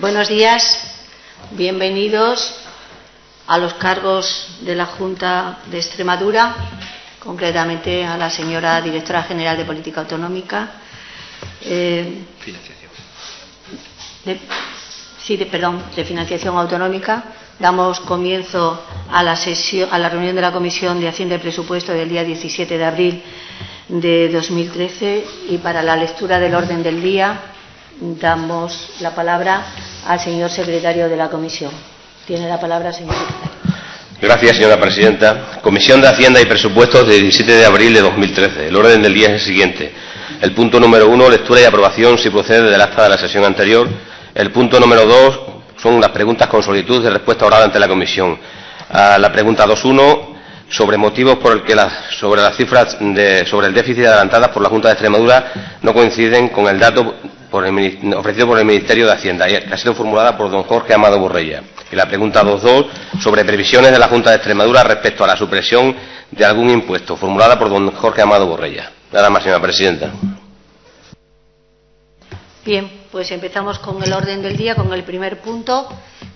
Buenos días, bienvenidos a los cargos de la Junta de Extremadura, concretamente a la señora Directora General de Política Autonómica. De Financiación Autonómica. Damos comienzo a la reunión de la Comisión de Hacienda y Presupuesto del día 17 de abril de 2013 y para la lectura del orden del día damos la palabra al señor secretario de la Comisión. Tiene la palabra, señor secretario. Gracias, señora presidenta. Comisión de Hacienda y Presupuestos del 17 de abril de 2013. El orden del día es el siguiente. El punto número 1, lectura y aprobación, si procede, del acta de la sesión anterior. El punto número 2 son las preguntas con solicitud de respuesta oral ante la Comisión. La pregunta 2.1, sobre motivos por el que sobre las cifras sobre el déficit adelantadas por la Junta de Extremadura no coinciden con el dato ofrecido por el Ministerio de Hacienda, que ha sido formulada por don Jorge Amado Borrella. Y la pregunta 2.2, sobre previsiones de la Junta de Extremadura respecto a la supresión de algún impuesto, formulada por don Jorge Amado Borrella. Nada más, señora presidenta. Bien, pues empezamos con el orden del día, con el primer punto,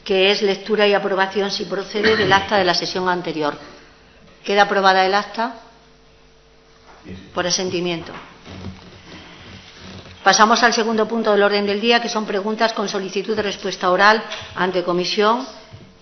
que es lectura y aprobación, si procede, del acta de la sesión anterior. ¿Queda aprobada el acta? Por asentimiento. Pasamos al segundo punto del orden del día, que son preguntas con solicitud de respuesta oral ante comisión.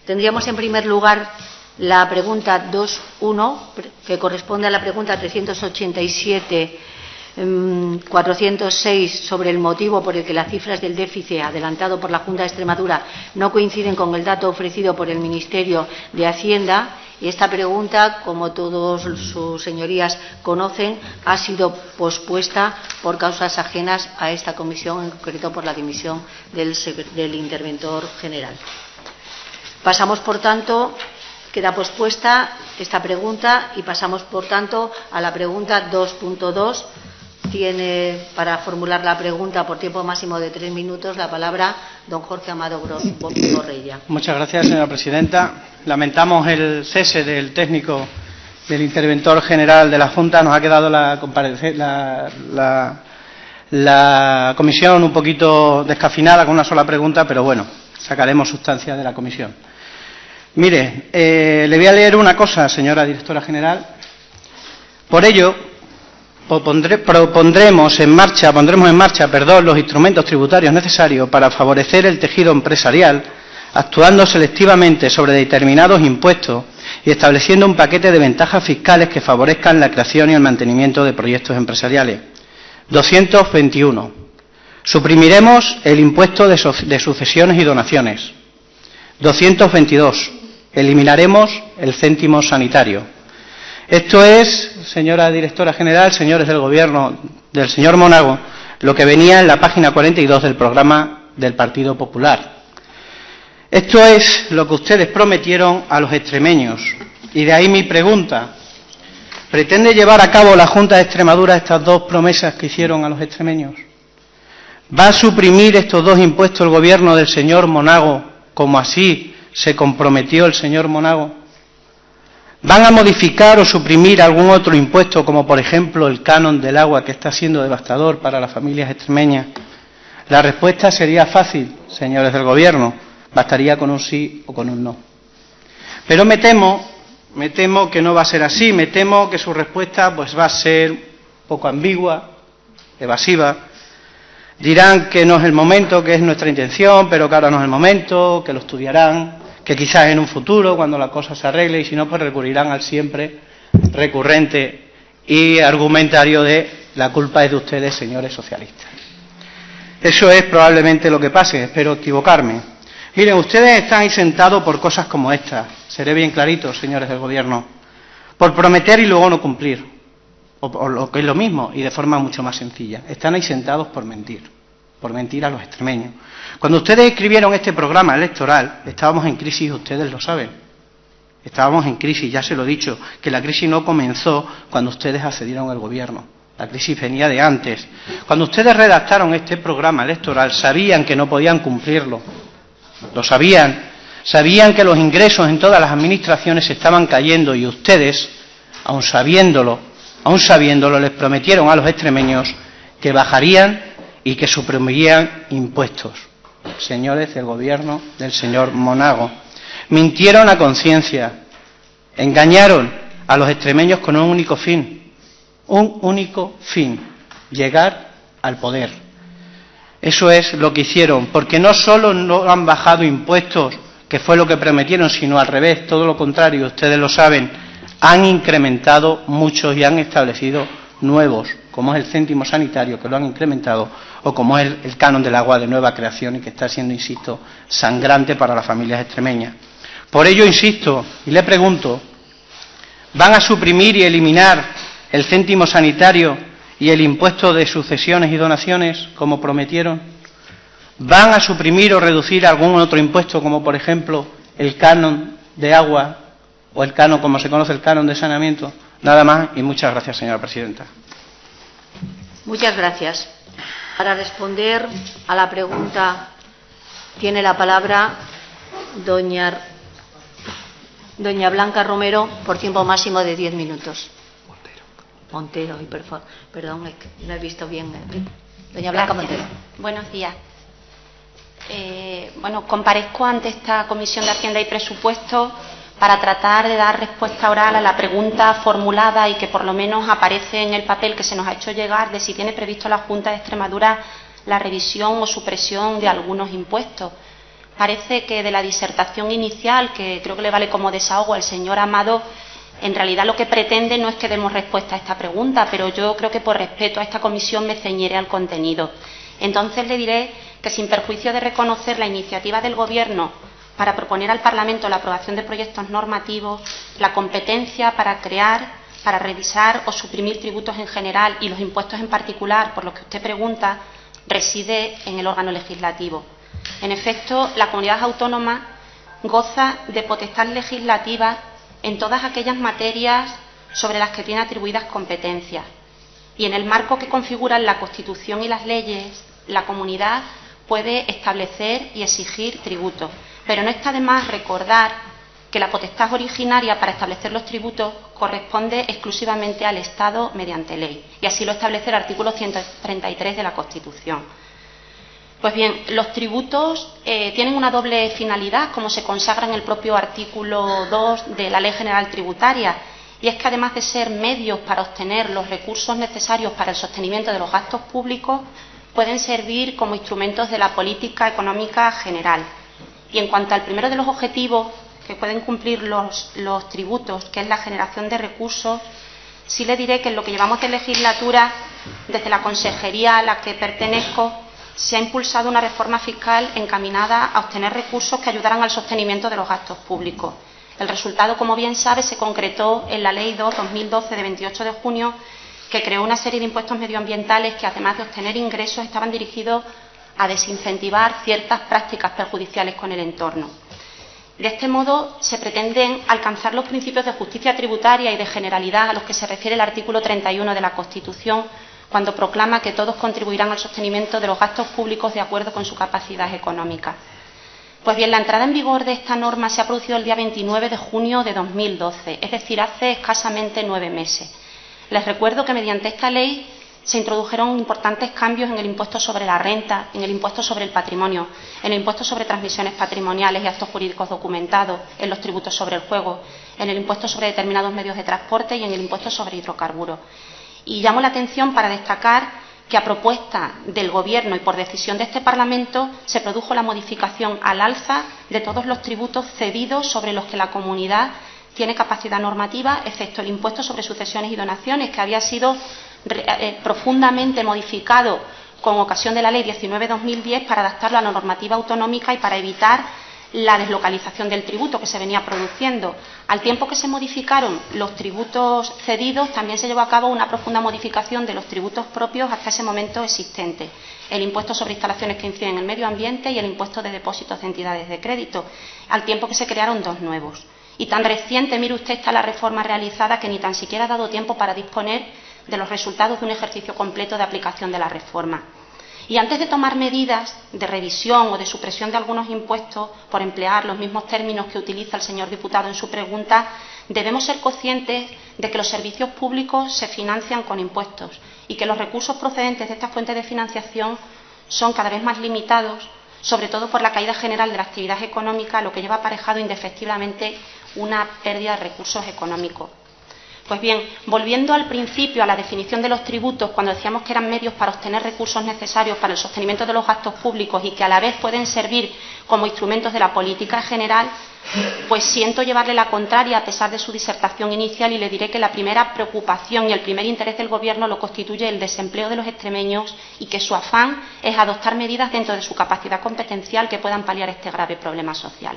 Tendríamos en primer lugar la pregunta 2.1, que corresponde a la pregunta 387-406 sobre el motivo por el que las cifras del déficit adelantado por la Junta de Extremadura no coinciden con el dato ofrecido por el Ministerio de Hacienda. Y esta pregunta, como todos sus señorías conocen, ha sido pospuesta por causas ajenas a esta comisión, en concreto por la dimisión del interventor general. Pasamos, por tanto, queda pospuesta esta pregunta y pasamos, por tanto, a la pregunta 2.2. Tiene para formular la pregunta por tiempo máximo de 3 minutos la palabra don Jorge Amado Borrella. Muchas gracias, señora presidenta. Lamentamos el cese del técnico del interventor general de la Junta. Nos ha quedado la comisión un poquito descafeinada con una sola pregunta, pero bueno, sacaremos sustancia de la comisión. Mire, le voy a leer una cosa, señora directora general. Por ello, pondremos en marcha los instrumentos tributarios necesarios para favorecer el tejido empresarial, actuando selectivamente sobre determinados impuestos y estableciendo un paquete de ventajas fiscales que favorezcan la creación y el mantenimiento de proyectos empresariales. 221. Suprimiremos el impuesto de sucesiones y donaciones. 222. Eliminaremos el céntimo sanitario. Esto es, señora directora general, señores del Gobierno del señor Monago, lo que venía en la página 42 del programa del Partido Popular. Esto es lo que ustedes prometieron a los extremeños. Y de ahí mi pregunta. ¿Pretende llevar a cabo la Junta de Extremadura estas dos promesas que hicieron a los extremeños? ¿Va a suprimir estos dos impuestos el Gobierno del señor Monago, como así se comprometió el señor Monago? ¿Van a modificar o suprimir algún otro impuesto, como por ejemplo el canon del agua, que está siendo devastador para las familias extremeñas? La respuesta sería fácil, señores del Gobierno. Bastaría con un sí o con un no. Pero me temo que no va a ser así. Me temo que su respuesta pues va a ser poco ambigua, evasiva. Dirán que no es el momento, que es nuestra intención, pero que ahora no es el momento, que lo estudiarán, que quizás en un futuro, cuando la cosa se arregle, y si no, pues recurrirán al siempre recurrente y argumentario de la culpa es de ustedes, señores socialistas. Eso es probablemente lo que pase, espero equivocarme. Miren, ustedes están ahí sentados por cosas como esta, seré bien clarito, señores del Gobierno, por prometer y luego no cumplir, o lo que es lo mismo, y de forma mucho más sencilla. Están ahí sentados por mentir a los extremeños. Cuando ustedes escribieron este programa electoral, estábamos en crisis, ustedes lo saben. Estábamos en crisis, ya se lo he dicho, que la crisis no comenzó cuando ustedes accedieron al Gobierno. La crisis venía de antes. Cuando ustedes redactaron este programa electoral, sabían que no podían cumplirlo. Lo sabían. Sabían que los ingresos en todas las administraciones estaban cayendo y ustedes, aun sabiéndolo, les prometieron a los extremeños que bajarían y que suprimirían impuestos. señores del Gobierno del señor Monago. Mintieron a conciencia, engañaron a los extremeños con un único fin, llegar al poder. Eso es lo que hicieron, porque no solo no han bajado impuestos, que fue lo que prometieron, sino al revés, todo lo contrario, ustedes lo saben, han incrementado muchos y han establecido nuevos, como es el céntimo sanitario, que lo han incrementado, o como es el canon del agua de nueva creación y que está siendo, insisto, sangrante para las familias extremeñas. Por ello, insisto, y le pregunto, ¿van a suprimir y eliminar el céntimo sanitario y el impuesto de sucesiones y donaciones, como prometieron? ¿Van a suprimir o reducir algún otro impuesto, como por ejemplo el canon de agua o el canon, como se conoce, el canon de saneamiento? Nada más y muchas gracias, señora presidenta. Muchas gracias. Para responder a la pregunta tiene la palabra doña Blanca Romero por tiempo máximo de 10 minutos. Montero, perdón, no he visto bien. Doña Blanca Montero. Buenos días. Comparezco ante esta Comisión de Hacienda y Presupuestos para tratar de dar respuesta oral a la pregunta formulada y que por lo menos aparece en el papel que se nos ha hecho llegar de si tiene previsto la Junta de Extremadura la revisión o supresión de algunos impuestos. Parece que de la disertación inicial, que creo que le vale como desahogo al señor Amado, en realidad lo que pretende no es que demos respuesta a esta pregunta, pero yo creo que por respeto a esta comisión me ceñiré al contenido. Entonces le diré que, sin perjuicio de reconocer la iniciativa del Gobierno para proponer al Parlamento la aprobación de proyectos normativos, la competencia para crear, para revisar o suprimir tributos en general y los impuestos en particular, por lo que usted pregunta, reside en el órgano legislativo. En efecto, la comunidad autónoma goza de potestad legislativa en todas aquellas materias sobre las que tiene atribuidas competencias. Y en el marco que configuran la Constitución y las leyes, la comunidad puede establecer y exigir tributos. Pero no está de más recordar que la potestad originaria para establecer los tributos corresponde exclusivamente al Estado mediante ley. Y así lo establece el artículo 133 de la Constitución. Pues bien, los tributos tienen una doble finalidad, como se consagra en el propio artículo 2 de la Ley General Tributaria, y es que además de ser medios para obtener los recursos necesarios para el sostenimiento de los gastos públicos, pueden servir como instrumentos de la política económica general. Y en cuanto al primero de los objetivos que pueden cumplir los tributos, que es la generación de recursos, sí le diré que en lo que llevamos de legislatura, desde la consejería a la que pertenezco, se ha impulsado una reforma fiscal encaminada a obtener recursos que ayudaran al sostenimiento de los gastos públicos. El resultado, como bien sabe, se concretó en la Ley 2/2012 de 28 de junio, que creó una serie de impuestos medioambientales que, además de obtener ingresos, estaban dirigidos a desincentivar ciertas prácticas perjudiciales con el entorno. De este modo, se pretenden alcanzar los principios de justicia tributaria y de generalidad a los que se refiere el artículo 31 de la Constitución, cuando proclama que todos contribuirán al sostenimiento de los gastos públicos de acuerdo con su capacidad económica. Pues bien, la entrada en vigor de esta norma se ha producido el día 29 de junio de 2012, es decir, hace escasamente 9 meses. Les recuerdo que mediante esta ley se introdujeron importantes cambios en el impuesto sobre la renta, en el impuesto sobre el patrimonio, en el impuesto sobre transmisiones patrimoniales y actos jurídicos documentados, en los tributos sobre el juego, en el impuesto sobre determinados medios de transporte y en el impuesto sobre hidrocarburos. Y llamo la atención para destacar que a propuesta del Gobierno y por decisión de este Parlamento se produjo la modificación al alza de todos los tributos cedidos sobre los que la comunidad tiene capacidad normativa, excepto el impuesto sobre sucesiones y donaciones, que había sido profundamente modificado con ocasión de la Ley 19/2010 para adaptarlo a la normativa autonómica y para evitar la deslocalización del tributo que se venía produciendo. Al tiempo que se modificaron los tributos cedidos, también se llevó a cabo una profunda modificación de los tributos propios hasta ese momento existentes: el impuesto sobre instalaciones que inciden en el medio ambiente y el impuesto de depósitos de entidades de crédito, al tiempo que se crearon dos nuevos. Y tan reciente, mire usted, está la reforma realizada que ni tan siquiera ha dado tiempo para disponer de los resultados de un ejercicio completo de aplicación de la reforma. Y antes de tomar medidas de revisión o de supresión de algunos impuestos, por emplear los mismos términos que utiliza el señor diputado en su pregunta, debemos ser conscientes de que los servicios públicos se financian con impuestos y que los recursos procedentes de esta fuente de financiación son cada vez más limitados, sobre todo por la caída general de la actividad económica, lo que lleva aparejado indefectiblemente una pérdida de recursos económicos. Pues bien, volviendo al principio, a la definición de los tributos, cuando decíamos que eran medios para obtener recursos necesarios para el sostenimiento de los gastos públicos y que a la vez pueden servir como instrumentos de la política general, pues siento llevarle la contraria a pesar de su disertación inicial y le diré que la primera preocupación y el primer interés del Gobierno lo constituye el desempleo de los extremeños y que su afán es adoptar medidas dentro de su capacidad competencial que puedan paliar este grave problema social.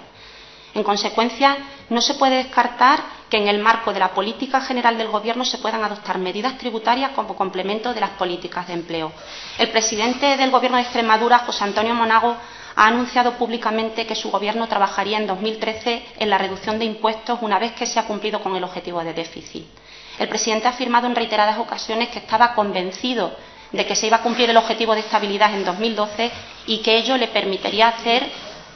En consecuencia, no se puede descartar que en el marco de la política general del Gobierno se puedan adoptar medidas tributarias como complemento de las políticas de empleo. El presidente del Gobierno de Extremadura, José Antonio Monago, ha anunciado públicamente que su Gobierno trabajaría en 2013 en la reducción de impuestos una vez que se ha cumplido con el objetivo de déficit. El presidente ha afirmado en reiteradas ocasiones que estaba convencido de que se iba a cumplir el objetivo de estabilidad en 2012 y que ello le permitiría hacer,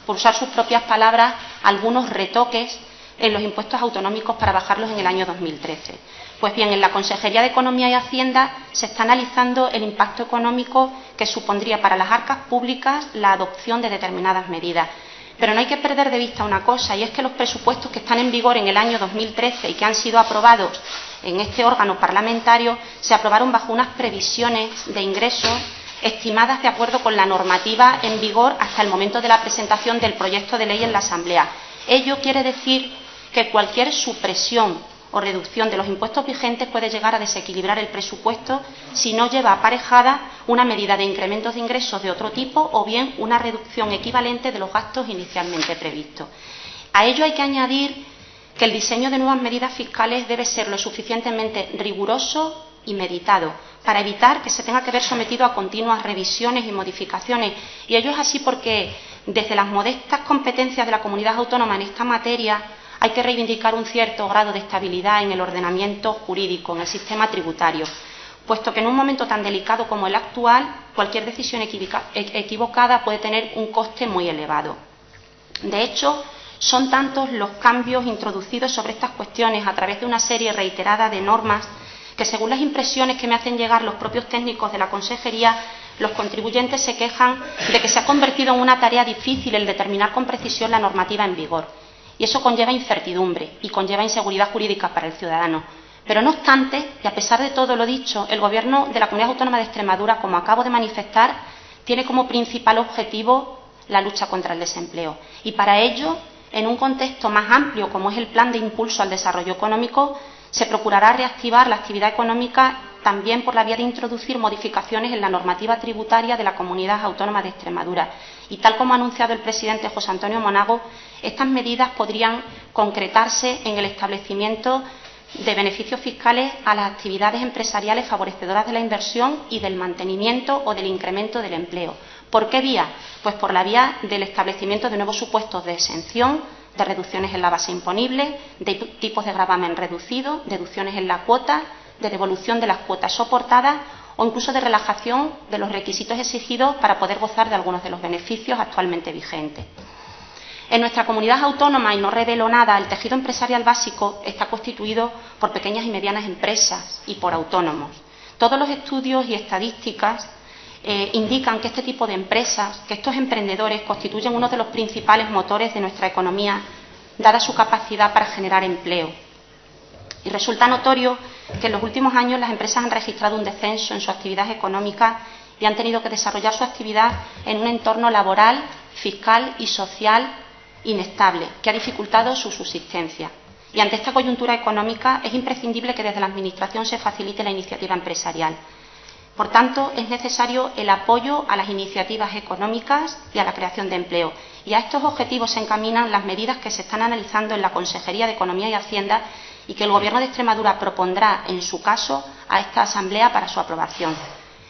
por usar sus propias palabras, algunos retoques en los impuestos autonómicos para bajarlos en el año 2013. Pues bien, en la Consejería de Economía y Hacienda se está analizando el impacto económico que supondría para las arcas públicas la adopción de determinadas medidas. Pero no hay que perder de vista una cosa, y es que los presupuestos que están en vigor en el año 2013 y que han sido aprobados en este órgano parlamentario se aprobaron bajo unas previsiones de ingresos estimadas de acuerdo con la normativa en vigor hasta el momento de la presentación del proyecto de ley en la Asamblea. Ello quiere decir que cualquier supresión o reducción de los impuestos vigentes puede llegar a desequilibrar el presupuesto si no lleva aparejada una medida de incrementos de ingresos de otro tipo o bien una reducción equivalente de los gastos inicialmente previstos. A ello hay que añadir que el diseño de nuevas medidas fiscales debe ser lo suficientemente riguroso y meditado para evitar que se tenga que ver sometido a continuas revisiones y modificaciones. Y ello es así porque desde las modestas competencias de la comunidad autónoma en esta materia hay que reivindicar un cierto grado de estabilidad en el ordenamiento jurídico, en el sistema tributario, puesto que en un momento tan delicado como el actual, cualquier decisión equivocada puede tener un coste muy elevado. De hecho, son tantos los cambios introducidos sobre estas cuestiones a través de una serie reiterada de normas que, según las impresiones que me hacen llegar los propios técnicos de la Consejería, los contribuyentes se quejan de que se ha convertido en una tarea difícil el determinar con precisión la normativa en vigor. Y eso conlleva incertidumbre y conlleva inseguridad jurídica para el ciudadano. Pero no obstante, y a pesar de todo lo dicho, el Gobierno de la Comunidad Autónoma de Extremadura, como acabo de manifestar, tiene como principal objetivo la lucha contra el desempleo. Y para ello, en un contexto más amplio como es el Plan de Impulso al Desarrollo Económico, se procurará reactivar la actividad económica también por la vía de introducir modificaciones en la normativa tributaria de la Comunidad Autónoma de Extremadura. Y tal como ha anunciado el presidente José Antonio Monago, estas medidas podrían concretarse en el establecimiento de beneficios fiscales a las actividades empresariales favorecedoras de la inversión y del mantenimiento o del incremento del empleo. ¿Por qué vía? Pues por la vía del establecimiento de nuevos supuestos de exención, de reducciones en la base imponible, de tipos de gravamen reducido, deducciones en la cuota, de devolución de las cuotas soportadas o incluso de relajación de los requisitos exigidos para poder gozar de algunos de los beneficios actualmente vigentes. En nuestra comunidad autónoma, y no revelo nada, el tejido empresarial básico está constituido por pequeñas y medianas empresas y por autónomos. Todos los estudios y estadísticas indican que este tipo de empresas, que estos emprendedores constituyen uno de los principales motores de nuestra economía, dada su capacidad para generar empleo. Y resulta notorio que en los últimos años las empresas han registrado un descenso en su actividad económica y han tenido que desarrollar su actividad en un entorno laboral, fiscal y social inestable, que ha dificultado su subsistencia. Y ante esta coyuntura económica es imprescindible que desde la Administración se facilite la iniciativa empresarial. Por tanto, es necesario el apoyo a las iniciativas económicas y a la creación de empleo. Y a estos objetivos se encaminan las medidas que se están analizando en la Consejería de Economía y Hacienda y que el Gobierno de Extremadura propondrá, en su caso, a esta Asamblea para su aprobación.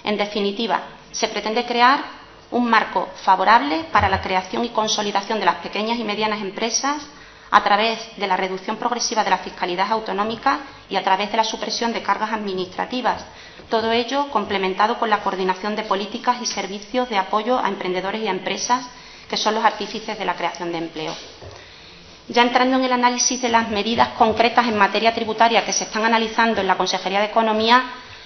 En definitiva, se pretende crear un marco favorable para la creación y consolidación de las pequeñas y medianas empresas a través de la reducción progresiva de la fiscalidad autonómica y a través de la supresión de cargas administrativas. Todo ello complementado con la coordinación de políticas y servicios de apoyo a emprendedores y a empresas que son los artífices de la creación de empleo. Ya entrando en el análisis de las medidas concretas en materia tributaria que se están analizando en la Consejería de Economía,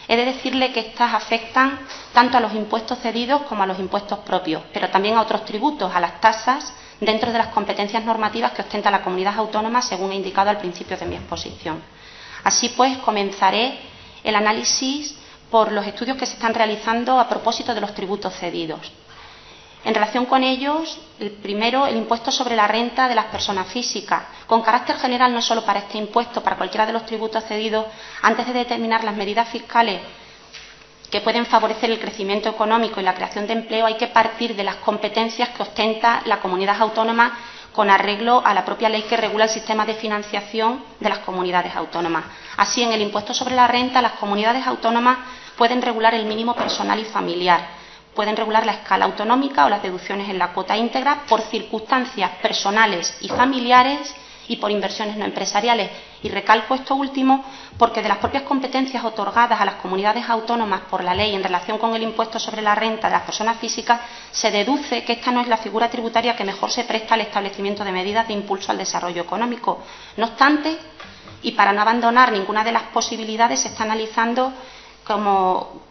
He de decirle que estas afectan tanto a los impuestos cedidos como a los impuestos propios, pero también a otros tributos, a las tasas, dentro de las competencias normativas que ostenta la comunidad autónoma, según he indicado al principio de mi exposición. Así pues, comenzaré el análisis por los estudios que se están realizando a propósito de los tributos cedidos. En relación con ellos, el primero, el impuesto sobre la renta de las personas físicas. Con carácter general, no solo para este impuesto, para cualquiera de los tributos cedidos, antes de determinar las medidas fiscales que pueden favorecer el crecimiento económico y la creación de empleo, hay que partir de las competencias que ostenta la comunidad autónoma con arreglo a la propia ley que regula el sistema de financiación de las comunidades autónomas. Así, en el impuesto sobre la renta, las comunidades autónomas pueden regular el mínimo personal y familiar, pueden regular la escala autonómica o las deducciones en la cuota íntegra por circunstancias personales y familiares y por inversiones no empresariales. Y recalco esto último porque de las propias competencias otorgadas a las comunidades autónomas por la ley en relación con el impuesto sobre la renta de las personas físicas se deduce que esta no es la figura tributaria que mejor se presta al establecimiento de medidas de impulso al desarrollo económico. No obstante, y para no abandonar ninguna de las posibilidades, se está analizando como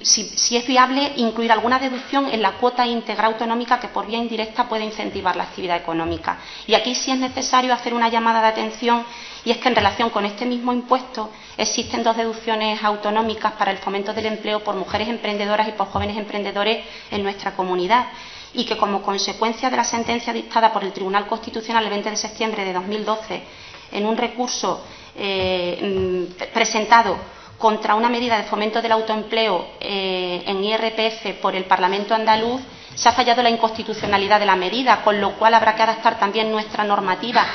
si es viable incluir alguna deducción en la cuota íntegra autonómica que por vía indirecta puede incentivar la actividad económica. Y aquí sí es necesario hacer una llamada de atención, y es que en relación con este mismo impuesto existen dos deducciones autonómicas para el fomento del empleo por mujeres emprendedoras y por jóvenes emprendedores en nuestra comunidad, y que como consecuencia de la sentencia dictada por el Tribunal Constitucional el 20 de septiembre de 2012 en un recurso presentado contra una medida de fomento del autoempleo en IRPF por el Parlamento andaluz, se ha fallado la inconstitucionalidad de la medida, con lo cual habrá que adaptar también nuestra normativa,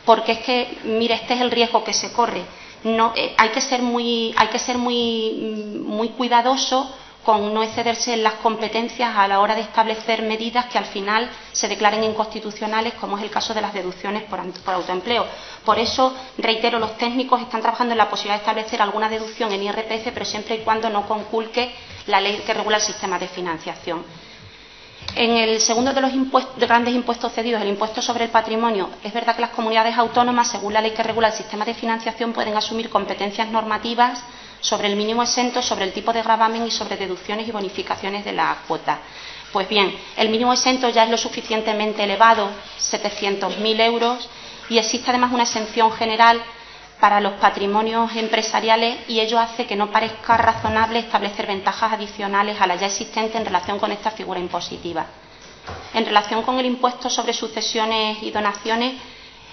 porque es que, mire, este es el riesgo que se corre. No, hay que ser muy cuidadoso con no excederse en las competencias a la hora de establecer medidas que al final se declaren inconstitucionales, como es el caso de las deducciones por autoempleo. Por eso, reitero, los técnicos están trabajando en la posibilidad de establecer alguna deducción en IRPF, pero siempre y cuando no conculque la ley que regula el sistema de financiación. En el segundo de los grandes impuestos cedidos, el impuesto sobre el patrimonio, es verdad que las comunidades autónomas, según la ley que regula el sistema de financiación, pueden asumir competencias normativas sobre el mínimo exento, sobre el tipo de gravamen y sobre deducciones y bonificaciones de la cuota. Pues bien, el mínimo exento ya es lo suficientemente elevado, 700.000 euros, y existe además una exención general para los patrimonios empresariales, y ello hace que no parezca razonable establecer ventajas adicionales a las ya existentes en relación con esta figura impositiva. En relación con el impuesto sobre sucesiones y donaciones,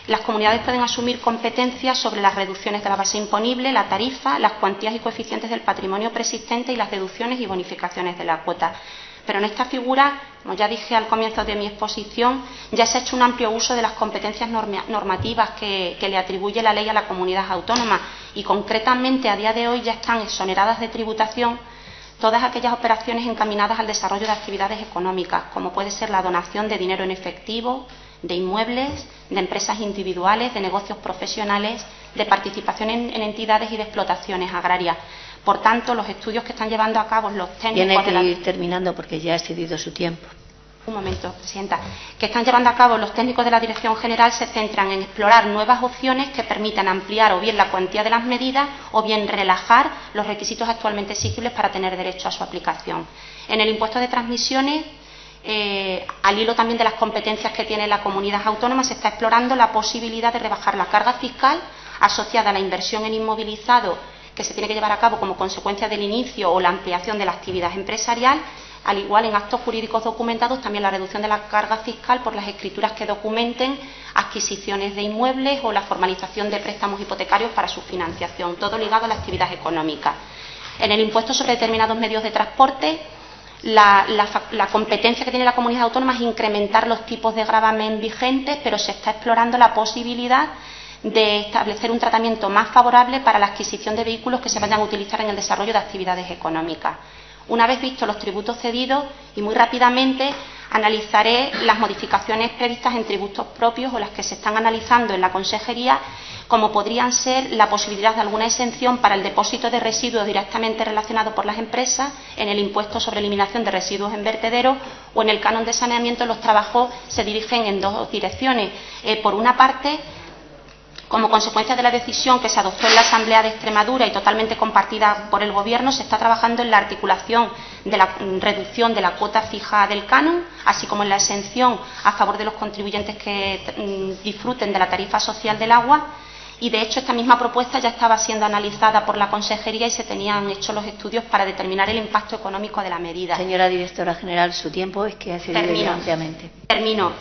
las comunidades pueden asumir competencias sobre las reducciones de la base imponible, la tarifa, las cuantías y coeficientes del patrimonio preexistente y las deducciones y bonificaciones de la cuota. Pero en esta figura, como ya dije al comienzo de mi exposición, ya se ha hecho un amplio uso de las competencias normativas que le atribuye la ley a la comunidad autónoma, y concretamente a día de hoy ya están exoneradas de tributación todas aquellas operaciones encaminadas al desarrollo de actividades económicas, como puede ser la donación de dinero en efectivo, de inmuebles, de empresas individuales, de negocios profesionales, de participación en entidades y de explotaciones agrarias. Por tanto, los estudios que están llevando a cabo los técnicos... Tiene que ir terminando porque ya ha excedido su tiempo. Un momento, Presidenta. Que están llevando a cabo los técnicos de la Dirección General se centran en explorar nuevas opciones que permitan ampliar o bien la cuantía de las medidas o bien relajar los requisitos actualmente exigibles para tener derecho a su aplicación. En el impuesto de transmisiones, al hilo también de las competencias que tiene la comunidad autónoma, se está explorando la posibilidad de rebajar la carga fiscal asociada a la inversión en inmovilizado que se tiene que llevar a cabo como consecuencia del inicio o la ampliación de la actividad empresarial, al igual en actos jurídicos documentados también la reducción de la carga fiscal por las escrituras que documenten adquisiciones de inmuebles o la formalización de préstamos hipotecarios para su financiación, todo ligado a la actividad económica. En el impuesto sobre determinados medios de transporte, la competencia que tiene la comunidad autónoma es incrementar los tipos de gravamen vigentes, pero se está explorando la posibilidad de establecer un tratamiento más favorable para la adquisición de vehículos que se vayan a utilizar en el desarrollo de actividades económicas. Una vez vistos los tributos cedidos, y muy rápidamente analizaré las modificaciones previstas en tributos propios o las que se están analizando en la Consejería, como podrían ser la posibilidad de alguna exención para el depósito de residuos directamente relacionado por las empresas, en el impuesto sobre eliminación de residuos en vertederos o en el canon de saneamiento. Los trabajos se dirigen en dos direcciones. Por una parte, Como consecuencia de la decisión que se adoptó en la Asamblea de Extremadura y totalmente compartida por el Gobierno, se está trabajando en la articulación de la reducción de la cuota fija del canon, así como en la exención a favor de los contribuyentes que disfruten de la tarifa social del agua. Y, de hecho, esta misma propuesta ya estaba siendo analizada por la Consejería y se tenían hecho los estudios para determinar el impacto económico de la medida. Señora Directora General, su tiempo es que ha cedido ampliamente. Termino.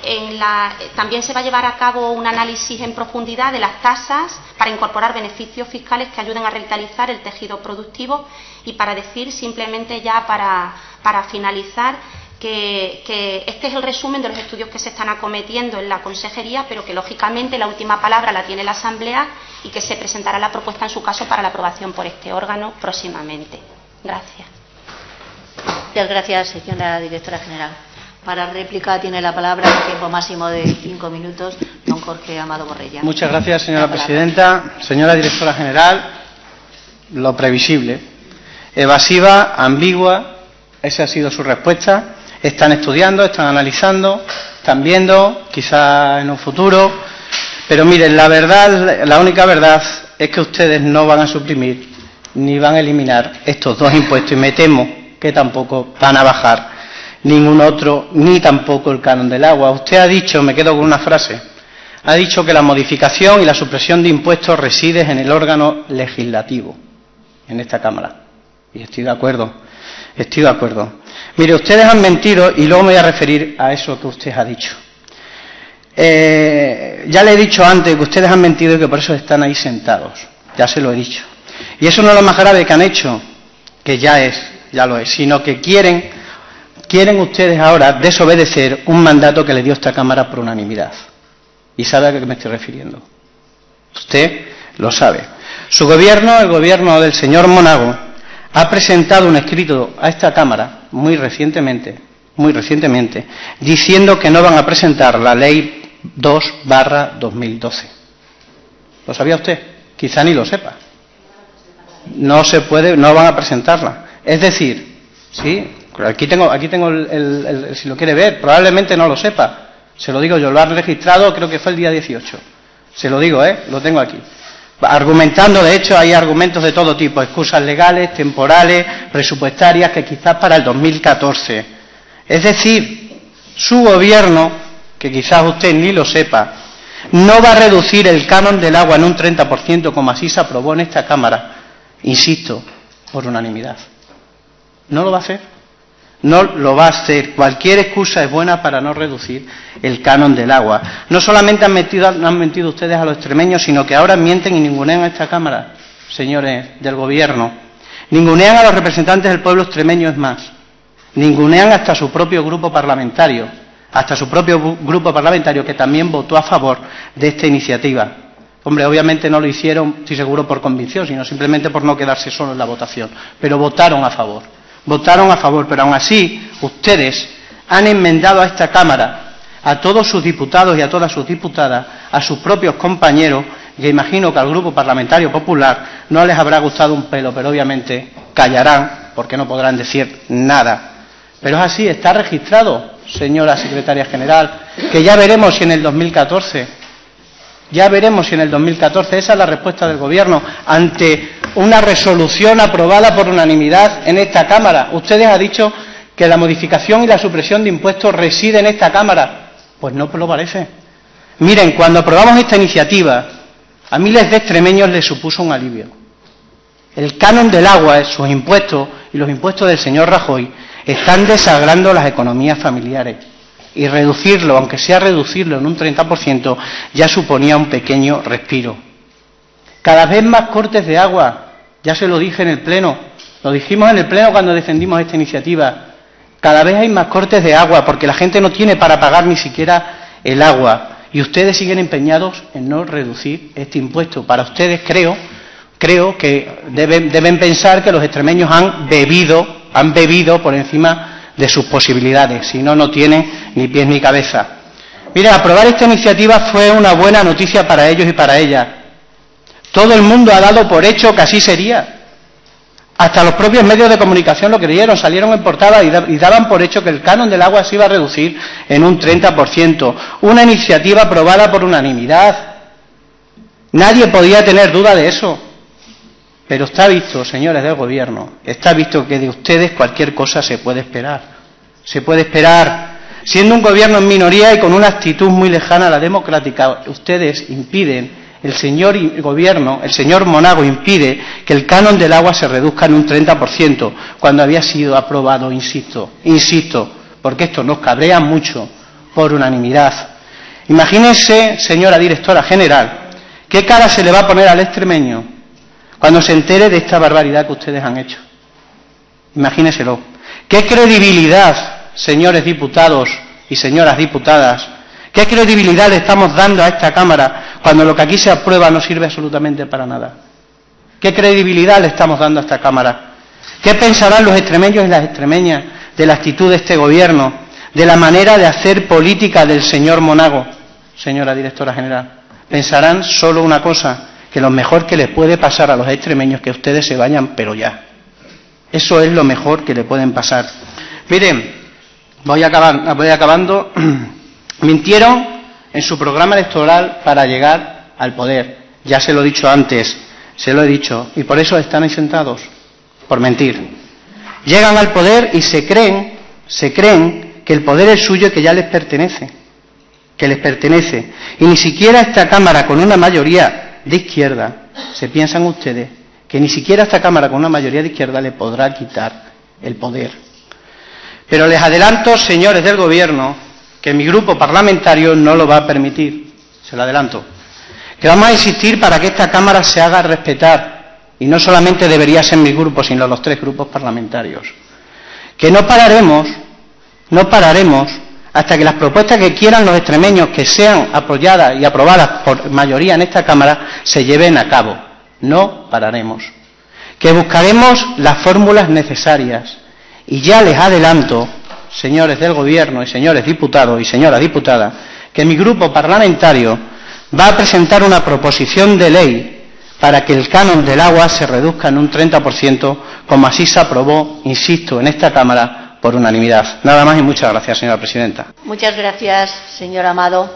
También se va a llevar a cabo un análisis en profundidad de las tasas para incorporar beneficios fiscales que ayuden a revitalizar el tejido productivo y para decir simplemente ya para finalizar que este es el resumen de los estudios que se están acometiendo en la Consejería, pero que lógicamente la última palabra la tiene la Asamblea y que se presentará la propuesta en su caso para la aprobación por este órgano próximamente. Gracias. Muchas gracias, señora Directora General. Para réplica tiene la palabra, en tiempo máximo de 5 minutos, don Jorge Amado Borrella. Muchas gracias, señora presidenta. Señora Directora General, lo previsible. Evasiva, ambigua, esa ha sido su respuesta. Están estudiando, están analizando, están viendo, quizá en un futuro. Pero miren, la verdad, la única verdad es que ustedes no van a suprimir ni van a eliminar estos dos impuestos y me temo que tampoco van a bajar ningún otro, ni tampoco el canon del agua. Usted ha dicho, me quedo con una frase, ha dicho que la modificación y la supresión de impuestos reside en el órgano legislativo, en esta Cámara. Y estoy de acuerdo, estoy de acuerdo. Mire, ustedes han mentido y luego me voy a referir a eso que usted ha dicho. Ya le he dicho antes que ustedes han mentido y que por eso están ahí sentados. Ya se lo he dicho. Y eso no es lo más grave que han hecho, que ya lo es, sino que quieren ustedes ahora desobedecer un mandato que le dio esta Cámara por unanimidad. Y sabe a qué me estoy refiriendo. Usted lo sabe. Su gobierno, el gobierno del señor Monago, ha presentado un escrito a esta Cámara muy recientemente, diciendo que no van a presentar la Ley 2/2012. ¿Lo sabía usted? Quizá ni lo sepa. No se puede, no van a presentarla. Es decir, sí, aquí tengo si lo quiere ver, probablemente no lo sepa. Se lo digo yo, lo han registrado, creo que fue el día 18. Se lo digo, lo tengo aquí. Argumentando, de hecho, hay argumentos de todo tipo, excusas legales, temporales, presupuestarias, que quizás para el 2014. Es decir, su gobierno, que quizás usted ni lo sepa, no va a reducir el canon del agua en un 30%, como así se aprobó en esta Cámara, insisto, por unanimidad. No lo va a hacer. No lo va a hacer. Cualquier excusa es buena para no reducir el canon del agua. No solamente han mentido ustedes a los extremeños, sino que ahora mienten y ningunean a esta Cámara, señores del Gobierno. Ningunean a los representantes del pueblo extremeño, es más. Ningunean hasta su propio grupo parlamentario, que también votó a favor de esta iniciativa. Hombre, obviamente no lo hicieron, estoy seguro, por convicción, sino simplemente por no quedarse solo en la votación. Pero votaron a favor, pero aún así ustedes han enmendado a esta Cámara, a todos sus diputados y a todas sus diputadas, a sus propios compañeros, que imagino que al Grupo Parlamentario Popular no les habrá gustado un pelo, pero obviamente callarán, porque no podrán decir nada. Pero es así, está registrado, señora Secretaria General, que ya veremos si en el 2014... esa es la respuesta del Gobierno ante una resolución aprobada por unanimidad en esta Cámara. Ustedes han dicho que la modificación y la supresión de impuestos reside en esta Cámara. Pues no lo parece. Miren, cuando aprobamos esta iniciativa, a miles de extremeños les supuso un alivio. El canon del agua, sus impuestos y los impuestos del señor Rajoy, están desagrando las economías familiares. Y reducirlo, aunque sea reducirlo en un 30%, ya suponía un pequeño respiro. Cada vez más cortes de agua, ya se lo dije en el Pleno, lo dijimos en el Pleno cuando defendimos esta iniciativa. Cada vez hay más cortes de agua porque la gente no tiene para pagar ni siquiera el agua. Y ustedes siguen empeñados en no reducir este impuesto. Para ustedes creo que deben pensar que los extremeños han bebido por encima de sus posibilidades, si no, no tienen ni pies ni cabeza. Mira, aprobar esta iniciativa fue una buena noticia para ellos y para ellas. Todo el mundo ha dado por hecho que así sería. Hasta los propios medios de comunicación lo creyeron, salieron en portada y daban por hecho que el canon del agua se iba a reducir en un 30%. Una iniciativa aprobada por unanimidad. Nadie podía tener duda de eso. Pero está visto, señores del Gobierno, está visto que de ustedes cualquier cosa se puede esperar. Se puede esperar. Siendo un Gobierno en minoría y con una actitud muy lejana a la democrática, ustedes impiden, el señor Gobierno, el señor Monago impide que el canon del agua se reduzca en un 30%, cuando había sido aprobado, insisto, porque esto nos cabrea mucho, por unanimidad. Imagínense, señora directora general, qué cara se le va a poner al extremeño cuando se entere de esta barbaridad que ustedes han hecho. Imagínenselo. ¿Qué credibilidad, señores diputados y señoras diputadas, qué credibilidad le estamos dando a esta Cámara cuando lo que aquí se aprueba no sirve absolutamente para nada? ¿Qué credibilidad le estamos dando a esta Cámara? ¿Qué pensarán los extremeños y las extremeñas de la actitud de este Gobierno, de la manera de hacer política del señor Monago, señora directora general? Pensarán solo una cosa, que lo mejor que les puede pasar a los extremeños es que ustedes se vayan, pero ya. Eso es lo mejor que le pueden pasar. Miren, voy acabando. Mintieron en su programa electoral para llegar al poder. Ya se lo he dicho antes, se lo he dicho, y por eso están ahí sentados, por mentir. Llegan al poder y se creen que el poder es suyo y que ya les pertenece. Y ni siquiera esta Cámara con una mayoría de izquierda, se piensan ustedes que ni siquiera esta Cámara con una mayoría de izquierda le podrá quitar el poder. Pero les adelanto, señores del Gobierno, que mi grupo parlamentario no lo va a permitir, se lo adelanto, que vamos a insistir para que esta Cámara se haga respetar, y no solamente debería ser mi grupo, sino los 3 grupos parlamentarios, que no pararemos hasta que las propuestas que quieran los extremeños que sean apoyadas y aprobadas por mayoría en esta Cámara se lleven a cabo. No pararemos. Que buscaremos las fórmulas necesarias. Y ya les adelanto, señores del Gobierno y señores diputados y señoras diputadas, que mi grupo parlamentario va a presentar una proposición de ley para que el canon del agua se reduzca en un 30%, como así se aprobó, insisto, en esta Cámara, por unanimidad. Nada más y muchas gracias, señora presidenta. Muchas gracias, señor Amado.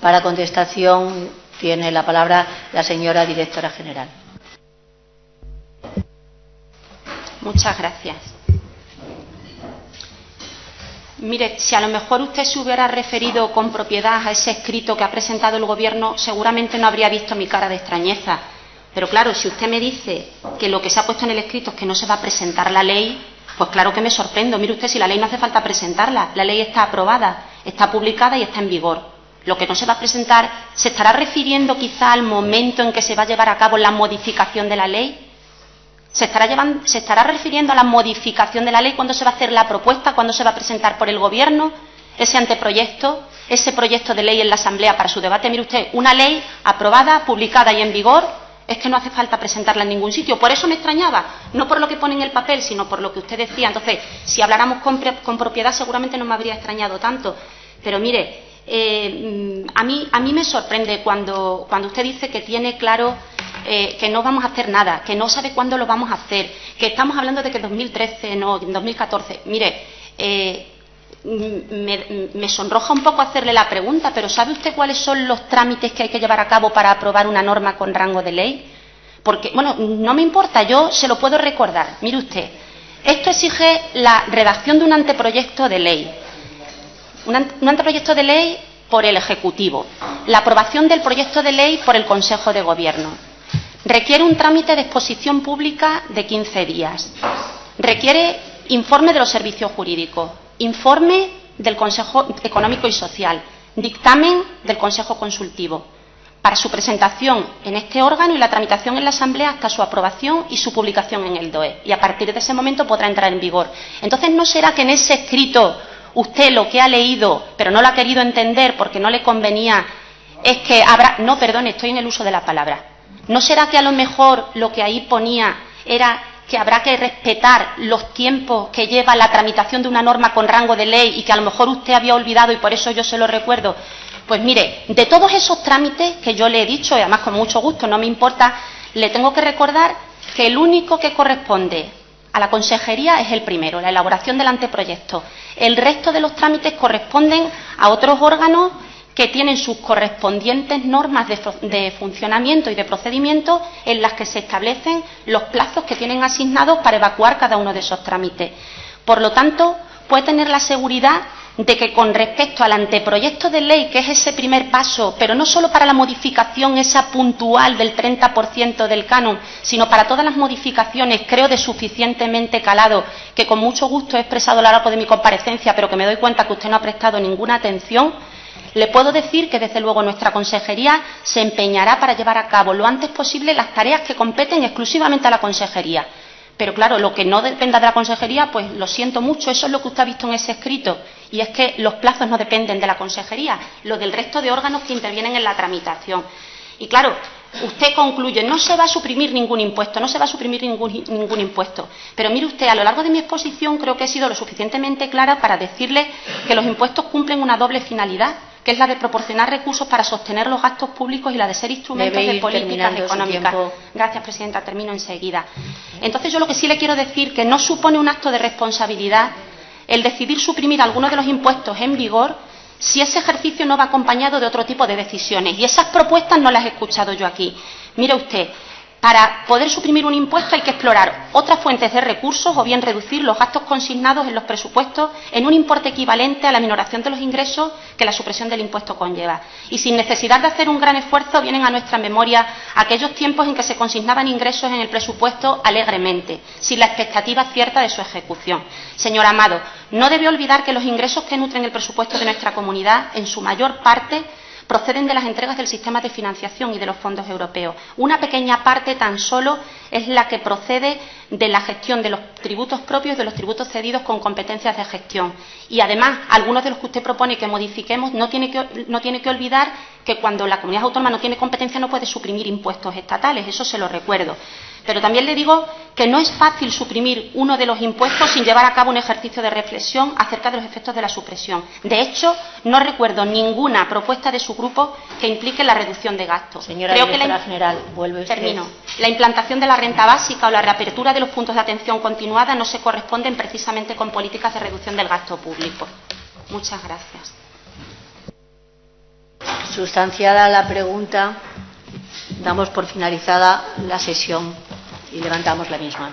Para contestación tiene la palabra la señora directora general. Muchas gracias. Mire, si a lo mejor usted se hubiera referido con propiedad a ese escrito que ha presentado el Gobierno, seguramente no habría visto mi cara de extrañeza. Pero claro, si usted me dice que lo que se ha puesto en el escrito es que no se va a presentar la ley, pues claro que me sorprendo. Mire usted, si la ley no hace falta presentarla, la ley está aprobada, está publicada y está en vigor. Lo que no se va a presentar, ¿se estará refiriendo quizá al momento en que se va a llevar a cabo la modificación de la ley? ¿Se estará refiriendo a la modificación de la ley cuando se va a hacer la propuesta, cuando se va a presentar por el Gobierno ese anteproyecto, ese proyecto de ley en la Asamblea para su debate? Mire usted, una ley aprobada, publicada y en vigor, es que no hace falta presentarla en ningún sitio. Por eso me extrañaba, no por lo que pone en el papel, sino por lo que usted decía. Entonces, si habláramos con propiedad, seguramente no me habría extrañado tanto. Pero mire, a mí me sorprende cuando usted dice que tiene claro que no vamos a hacer nada, que no sabe cuándo lo vamos a hacer, que estamos hablando de que en 2013, no, en 2014. Mire, me sonroja un poco hacerle la pregunta, pero ¿sabe usted cuáles son los trámites que hay que llevar a cabo para aprobar una norma con rango de ley? Porque, bueno, no me importa, yo se lo puedo recordar. Mire usted, esto exige la redacción de un anteproyecto de ley. Un anteproyecto de ley por el Ejecutivo. La aprobación del proyecto de ley por el Consejo de Gobierno. Requiere un trámite de exposición pública de 15 días. Requiere informe de los servicios jurídicos. Informe del Consejo Económico y Social, dictamen del Consejo Consultivo, para su presentación en este órgano y la tramitación en la Asamblea hasta su aprobación y su publicación en el DOE. Y a partir de ese momento podrá entrar en vigor. Entonces, ¿no será que en ese escrito usted lo que ha leído, pero no lo ha querido entender porque no le convenía, es que habrá... No, perdone, estoy en el uso de la palabra. ¿No será que a lo mejor lo que ahí ponía era que habrá que respetar los tiempos que lleva la tramitación de una norma con rango de ley y que a lo mejor usted había olvidado y por eso yo se lo recuerdo? Pues mire, de todos esos trámites que yo le he dicho, y además con mucho gusto, no me importa, le tengo que recordar que el único que corresponde a la Consejería es el primero, la elaboración del anteproyecto. El resto de los trámites corresponden a otros órganos que tienen sus correspondientes normas de funcionamiento y de procedimiento en las que se establecen los plazos que tienen asignados para evacuar cada uno de esos trámites. Por lo tanto, puede tener la seguridad de que con respecto al anteproyecto de ley, que es ese primer paso, pero no solo para la modificación esa puntual del 30% del canon, sino para todas las modificaciones, creo de suficientemente calado, que con mucho gusto he expresado a lo largo de mi comparecencia, pero que me doy cuenta que usted no ha prestado ninguna atención, le puedo decir que, desde luego, nuestra consejería se empeñará para llevar a cabo lo antes posible las tareas que competen exclusivamente a la consejería. Pero claro, lo que no dependa de la consejería, pues lo siento mucho, eso es lo que usted ha visto en ese escrito. Y es que los plazos no dependen de la consejería, lo del resto de órganos que intervienen en la tramitación. Y claro, usted concluye, no se va a suprimir ningún impuesto, no se va a suprimir ningún impuesto. Pero mire usted, a lo largo de mi exposición creo que he sido lo suficientemente clara para decirle que los impuestos cumplen una doble finalidad, que es la de proporcionar recursos para sostener los gastos públicos y la de ser instrumentos de políticas económicas. Gracias, presidenta. Termino enseguida. Entonces, yo lo que sí le quiero decir que no supone un acto de responsabilidad el decidir suprimir algunos de los impuestos en vigor si ese ejercicio no va acompañado de otro tipo de decisiones. Y esas propuestas no las he escuchado yo aquí. Mire usted, para poder suprimir un impuesto hay que explorar otras fuentes de recursos o bien reducir los gastos consignados en los presupuestos en un importe equivalente a la minoración de los ingresos que la supresión del impuesto conlleva. Y sin necesidad de hacer un gran esfuerzo vienen a nuestra memoria aquellos tiempos en que se consignaban ingresos en el presupuesto alegremente, sin la expectativa cierta de su ejecución. Señor Amado, no debe olvidar que los ingresos que nutren el presupuesto de nuestra comunidad, en su mayor parte, proceden de las entregas del sistema de financiación y de los fondos europeos. Una pequeña parte tan solo es la que procede de la gestión de los tributos propios y de los tributos cedidos con competencias de gestión. Y además, algunos de los que usted propone que modifiquemos no tiene que olvidar que cuando la comunidad autónoma no tiene competencia no puede suprimir impuestos estatales, eso se lo recuerdo. Pero también le digo que no es fácil suprimir uno de los impuestos sin llevar a cabo un ejercicio de reflexión acerca de los efectos de la supresión. De hecho, no recuerdo ninguna propuesta de su grupo que implique la reducción de gastos. Señora directora general, vuelve usted. Termino. La implantación de la renta básica o la reapertura de los puntos de atención continuada no se corresponden precisamente con políticas de reducción del gasto público. Muchas gracias. Sustanciada la pregunta, damos por finalizada la sesión y levantamos la misma.